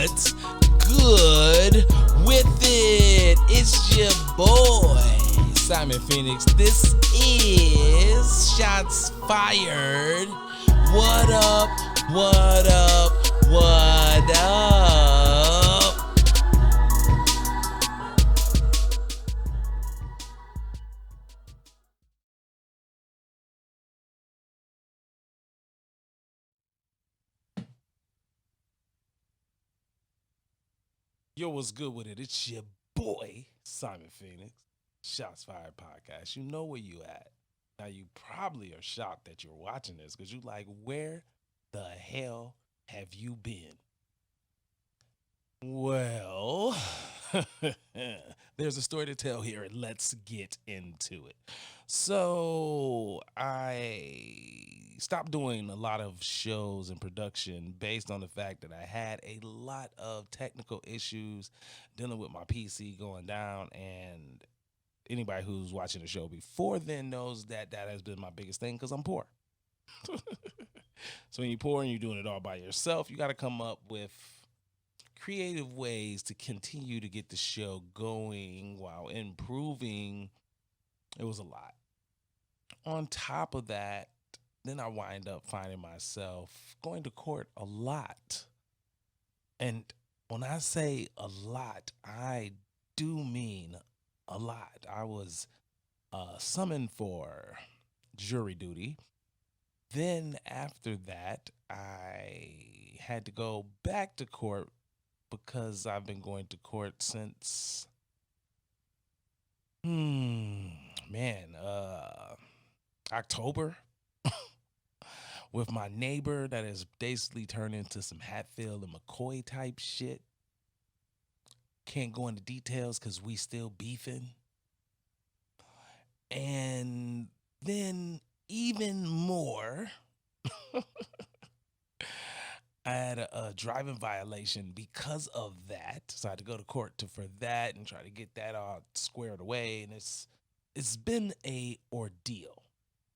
What's good with it? It's your boy, Simon Phoenix. This is Shots Fired. What up? What up? What up? Yo, what's good with it? It's your boy, Simon Phoenix. Shots Fired Podcast. You know where you at. Now, you probably are shocked that you're watching this because you like, where the hell have you been? Well, there's a story to tell here, and let's get into it. So, I stopped doing a lot of shows and production based on the fact that I had a lot of technical issues dealing with my PC going down. And anybody who's watching the show before then knows that that has been my biggest thing because I'm poor. So, when you're poor and you're doing it all by yourself, you got to come up with creative ways to continue to get the show going while improving. It was a lot. On top of that, then I wind up finding myself going to court a lot. And when I say a lot, I do mean a lot. I was summoned for jury duty. Then after that, I had to go back to court because I've been going to court since man, October with my neighbor that has basically turned into some Hatfield and McCoy type shit. Can't go into details because we still beefing. And then even more, I had a driving violation because of that. So I had to go to court for that and try to get that all squared away. And it's been a ordeal,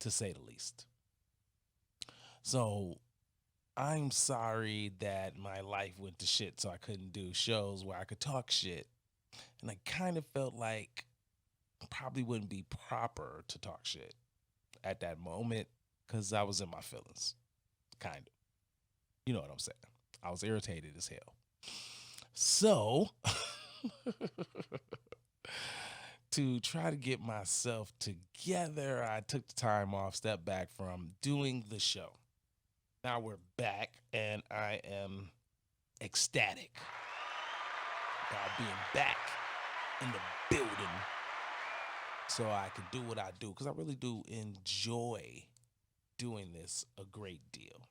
to say the least. So I'm sorry that my life went to shit, so I couldn't do shows where I could talk shit. And I kind of felt like it probably wouldn't be proper to talk shit at that moment because I was in my feelings, kind of. You know what I'm saying? I was irritated as hell. So, to try to get myself together, I took the time off, stepped back from doing the show. Now we're back, and I am ecstatic about being back in the building so I can do what I do because I really do enjoy doing this a great deal.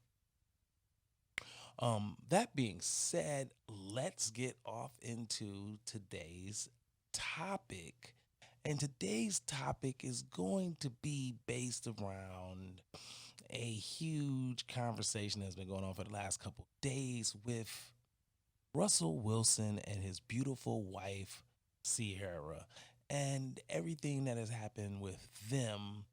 That being said, let's get off into today's topic. And today's topic is going to be based around a huge conversation that's been going on for the last couple of days with Russell Wilson and his beautiful wife, Sierra, and everything that has happened with them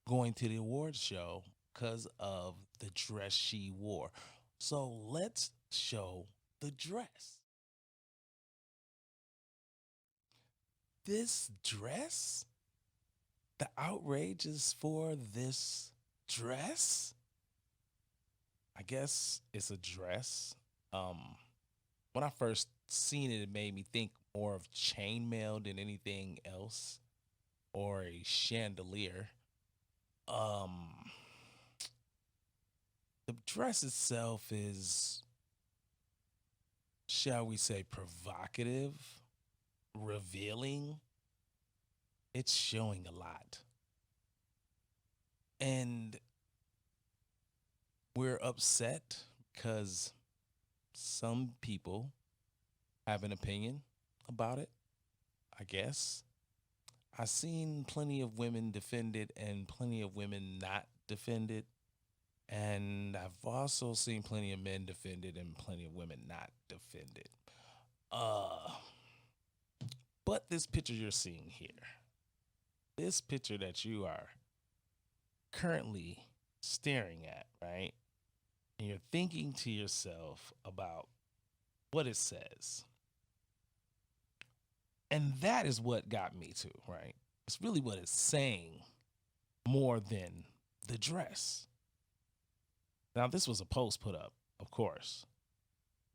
going to the awards show because of the dress she wore. So let's show the dress. This dress? The outrage is for this dress? I guess it's a dress. When I first seen it, it made me think more of chainmail than anything else, or a chandelier. Um, the dress itself is, shall we say, provocative, revealing. It's showing a lot. And we're upset because some people have an opinion about it, I guess. I've seen plenty of women defend it and plenty of women not defend it. And I've also seen plenty of men defend it and plenty of women not defend it. Uh, but this picture you're seeing here, this picture that you are currently staring at, right? And you're thinking to yourself about what it says. And that is what got me to, right? It's really what it's saying more than the dress. Now, this was a post put up, of course,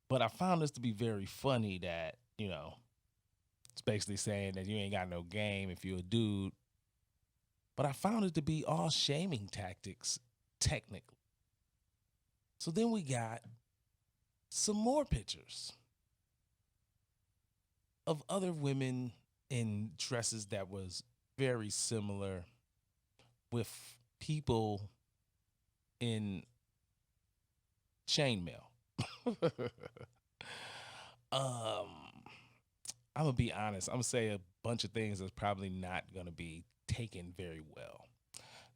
but I found this to be very funny that, it's basically saying that you ain't got no game if you're a dude. But I found it to be all shaming tactics, technically. So then we got some more pictures of other women in dresses that was very similar with people in chainmail. um, I'm gonna be honest. I'm gonna say a bunch of things that's probably not gonna be taken very well.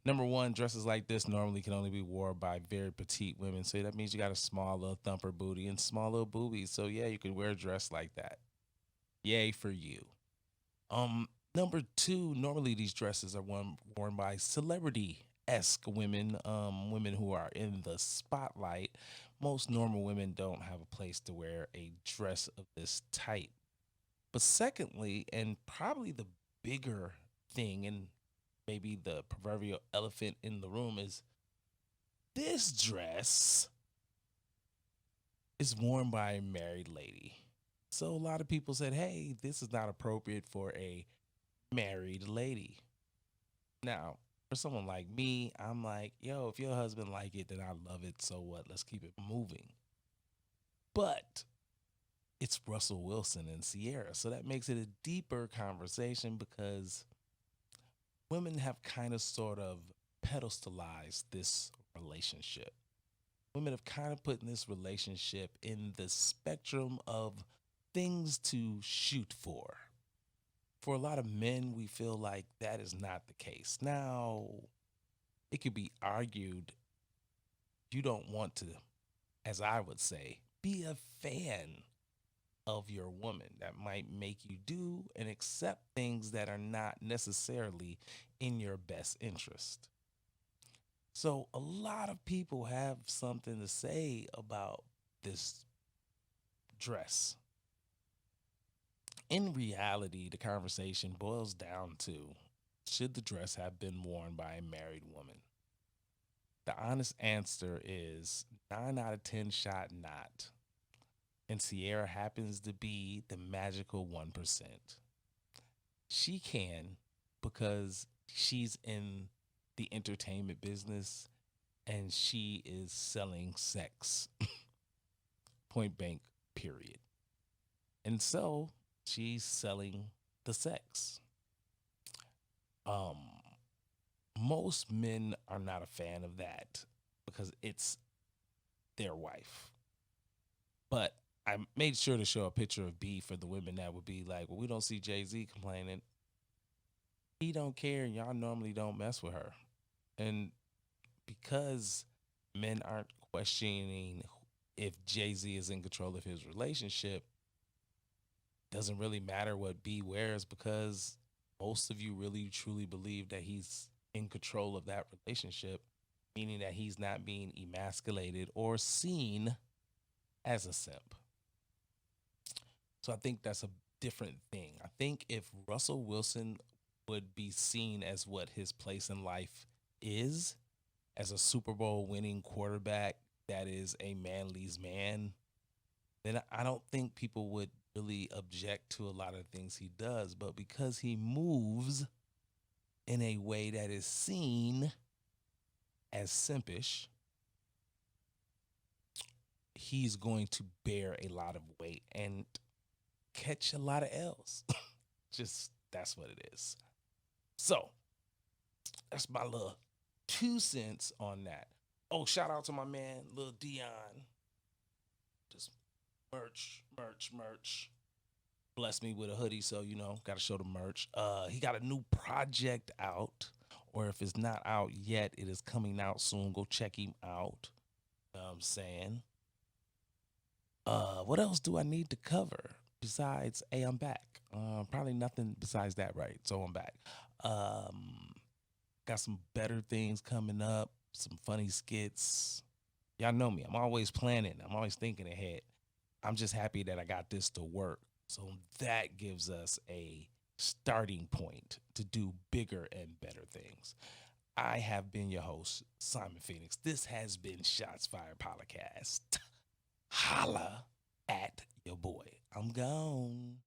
Number one, dresses like this normally can only be worn by very petite women. So that means you got a small little thumper booty and small little boobies. So yeah, you can wear a dress like that. Yay for you. Number two, normally these dresses are worn by celebrity-esque women, women who are in the spotlight. Most normal women don't have a place to wear a dress of this type. But secondly, and probably the bigger thing, and maybe the proverbial elephant in the room, is this dress is worn by a married lady. So a lot of people said, hey, this is not appropriate for a married lady. Now, for someone like me, I'm like, yo, if your husband like it, then I love it. So what? Let's keep it moving. But it's Russell Wilson and Sierra. So that makes it a deeper conversation because women have kind of sort of pedestalized this relationship. Women have kind of put this relationship in the spectrum of things to shoot for. For a lot of men, we feel like that is not the case. Now, it could be argued you don't want to, as I would say, be a fan of your woman. That might make you do and accept things that are not necessarily in your best interest. So, a lot of people have something to say about this dress. In reality, the conversation boils down to should the dress have been worn by a married woman? The honest answer is 9 out of 10 shot not. And Sierra happens to be the magical 1%. She can because she's in the entertainment business and she is selling sex. Point blank, period. And so she's selling the sex. Um, Most men are not a fan of that because it's their wife. But I made sure to show a picture of B for the women that would be like, well, we don't see Jay-Z complaining. He don't care. Y'all normally don't mess with her. And because men aren't questioning if Jay-Z is in control of his relationship, doesn't really matter what B wears because most of you really truly believe that he's in control of that relationship, meaning that he's not being emasculated or seen as a simp. So I think that's a different thing. I think if Russell Wilson would be seen as what his place in life is, as a Super Bowl winning quarterback that is a manly's man, then I don't think people would really object to a lot of things he does. But because he moves in a way that is seen as simpish, he's going to bear a lot of weight and catch a lot of L's. Just that's what it is. So that's my little 2 cents on that. Oh, shout out to my man, Lil Dion. Just merch. Blessed me with a hoodie, so gotta show the merch. He got a new project out, or if it's not out yet, it is coming out soon. Go check him out. You know what I'm saying? What else do I need to cover besides hey, I'm back? Probably nothing besides that, right? So I'm back. Um, got some better things coming up, some funny skits. Y'all know me. I'm always planning. I'm always thinking ahead. I'm just happy that I got this to work. So that gives us a starting point to do bigger and better things. I have been your host, Simon Phoenix. This has been Shots Fired Podcast. Holla at your boy. I'm gone.